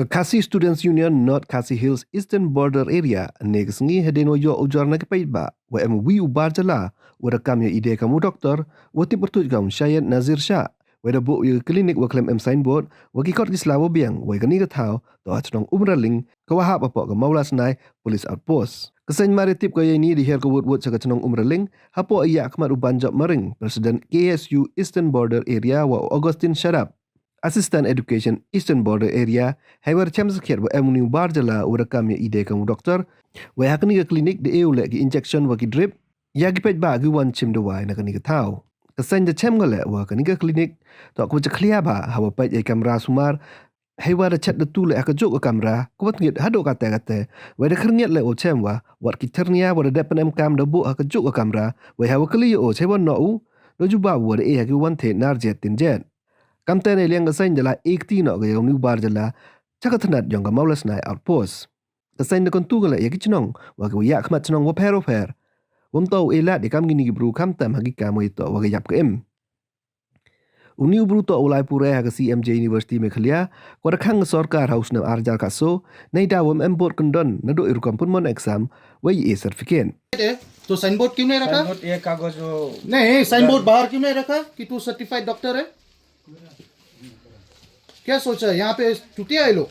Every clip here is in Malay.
KSU Students Union North Khasi Hills Eastern Border Area negsngi hedeno yo ujar na kepaiba wa wi ubar jala wa rakam ya ide kamu doktor wa tip bertuj gam Syed Nazir Shah wa da bu yu klinik wa klem signboard wa ki kot gislawo biang wa kani ka thau to atnong umraling ka wa hap apok ka maulas nai police outpost Kesan mari tip kaya ini di her kewut-wut sa kacenong umraling hapo iya akmat uban job maring Presiden KSU Eastern Border Area wa Augustine Sharap Assistant Education Eastern Border Area hewer chem sakit wa emuni barjala urakam ya ide kamu doktor wa hakni ka klinik de eu le ki injection wa ki drip ya ki pet ba gi wan chim dawai na kani ka thau kesan de chem gale wa kani ka klinik to ku cha clear ba hawa pet ai kamra sumar hewer chet de tu le ka jok ka kamra ku wat ngit hado kate wa de khrnget le o chem wa wat ki ternia wa de depan kam de bu ka jok ka kamra wa hawa kli o chebon no u do ju ba wa de e ki wan the nar jet tin jet Kamte ne liang kesain jala ikti no gaya ni bar jala cakatanat yang ka maulas nai outpost. Kesain de kontu gala ya kichnong wa ka ya khmat chnong wa per. Wom tau elat de kam gini bru kam tam hagi kam ito wa yap ka em. Uni bru to ulai pure ha ka CMJ University Meghalaya ko rakhang sarkar house na arjar ka so nei da wom import kondon na do irukam pun mon exam wa ye certificate. तो sign board क्यों नहीं रखा? ये कागज नहीं sign board बाहर क्यों नहीं रखा कि तू सर्टिफाइड डॉक्टर है? क्या सोचा है यहाँ पे चुटिया है लोग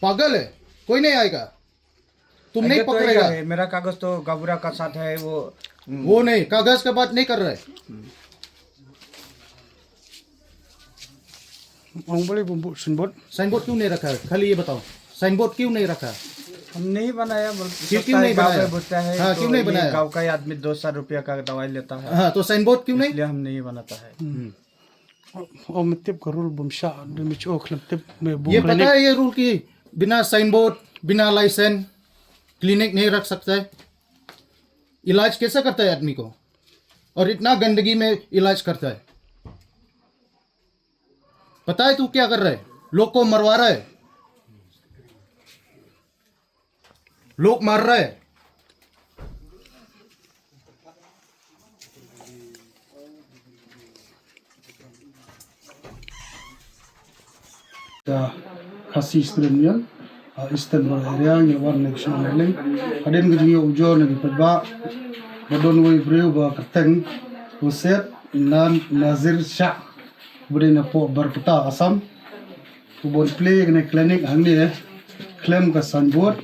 पागल है कोई नहीं आएगा तुम नहीं पकड़ेगा मेरा कागज तो गबरा का साथ है वो नहीं कागज का बात नहीं कर रहा है साइन बोर्ड क्यों नहीं रखा है खाली ये बताओ साइन बोर्ड क्यों नहीं रखा हम नहीं बनाया क्यों नहीं बनाया बोलता है हाँ, क्यों नहीं बनाया गाँव का आदमी 200 रुपया का दवाई लेता है हाँ तो साइन बोर्ड क्यों नहीं इसलिए हम नहीं बनाता है ये पता है ये रूल की बिना साइन बोर्ड बिना लाइसेंस क्लिनिक नहीं रख सकता है इलाज कैसा करता है आदमी को और इतना गंदगी में इलाज करता है पता है तू क्या कर रहा है लोग को मरवा रहा है लोग मार रहा है Khasi Student Union Eastern Border Area yang war national learning aden gejungi ujo nagi pedba badon wei breu ba kateng uset nan Nazir Shah brin po barpata Assam ubon play ne clinic hangni claim ka sanbor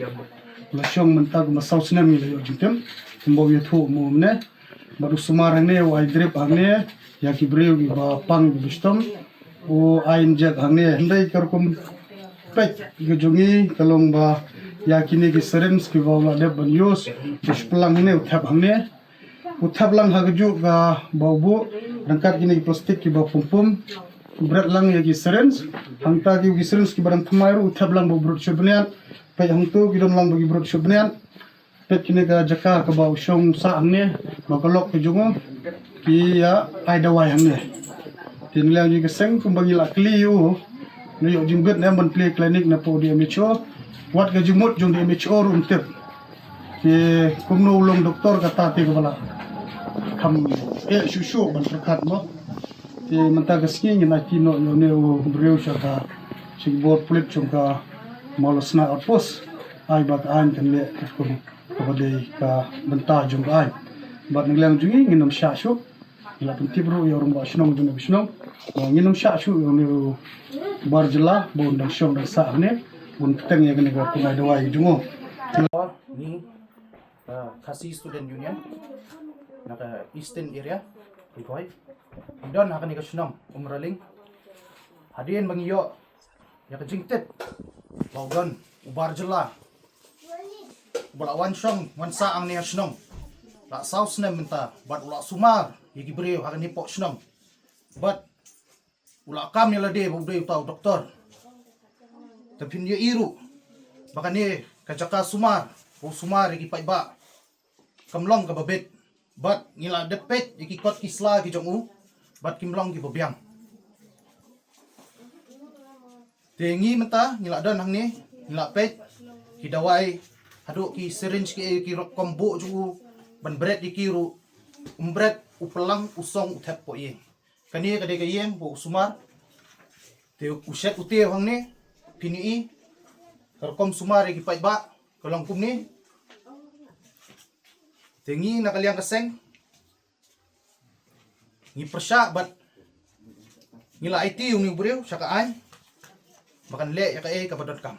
la shong mentag ma south nam ni yo jitem mbo ye thu mumne baru sumar hangne wai drip hangne ya ki breu gi ba pang bistom o ain jak hangne hendai karkum pek gejungi kalong ba yakini ki serens ki bawla de banyos displang ne uthap lang hagju ga bawbu rangkat kini plastik ki ba pumpum berat lang ya ki serens hangta ki serens ki barang thmairu uthap lang bo brut shubnian pe hangtu ki don lang bo brut shubnian pek kini ga jaka ka ba shong sa hangne makolok ki jungo ki ya ai dawai hangne tin lang ni keseng kumbagi la kliu ni yo jingget na mon play clinic na po di MHO wat ga jumut jong di MHO room tip ki kumno long doktor kata ti bala kam shushu ban prakat mo ti manta gaski ni na kino yo ne breu shaka sigbor pulit chungka molosna outpost ai bak an kan le ko de ka banta jong ai bat nglang jungi nginam shashu la pentibro yo rumba shnong dun bishnong nginam shashu yo ne barjala bon dang shong dang sa ne bon teng ya gane ga kumai dawai jungo ni Khasi Student Union naka Eastern Area ikoy don naka ni kasnong umraling hadien bangiyo ya kajingtet bawgon ubarjala balawan shong wansa ang ni kasnong la south nem menta bat ula sumar yigi breu hakani po snong bat ula kam yala de bo de tau doktor tapin ye iru bakani kajaka sumar o sumar yigi paiba kamlong ka babet bat ngila depet yigi kot kisla ki jongu bat kimlong ki bobyang tengi menta ngila don hang ni ngila pet ki dawai hadu ki syringe ki kombo ju ban bread dikiru umbret upelang usong uthap po ye kani kade kayem bo sumar te ushet utie hang ne PNI Karkom sumari gipait ba kalong kumni tingi nakaliang kaseng ngi persya bat ngila IT yung ni buriw siya kaan makan le ya kae kabadot kam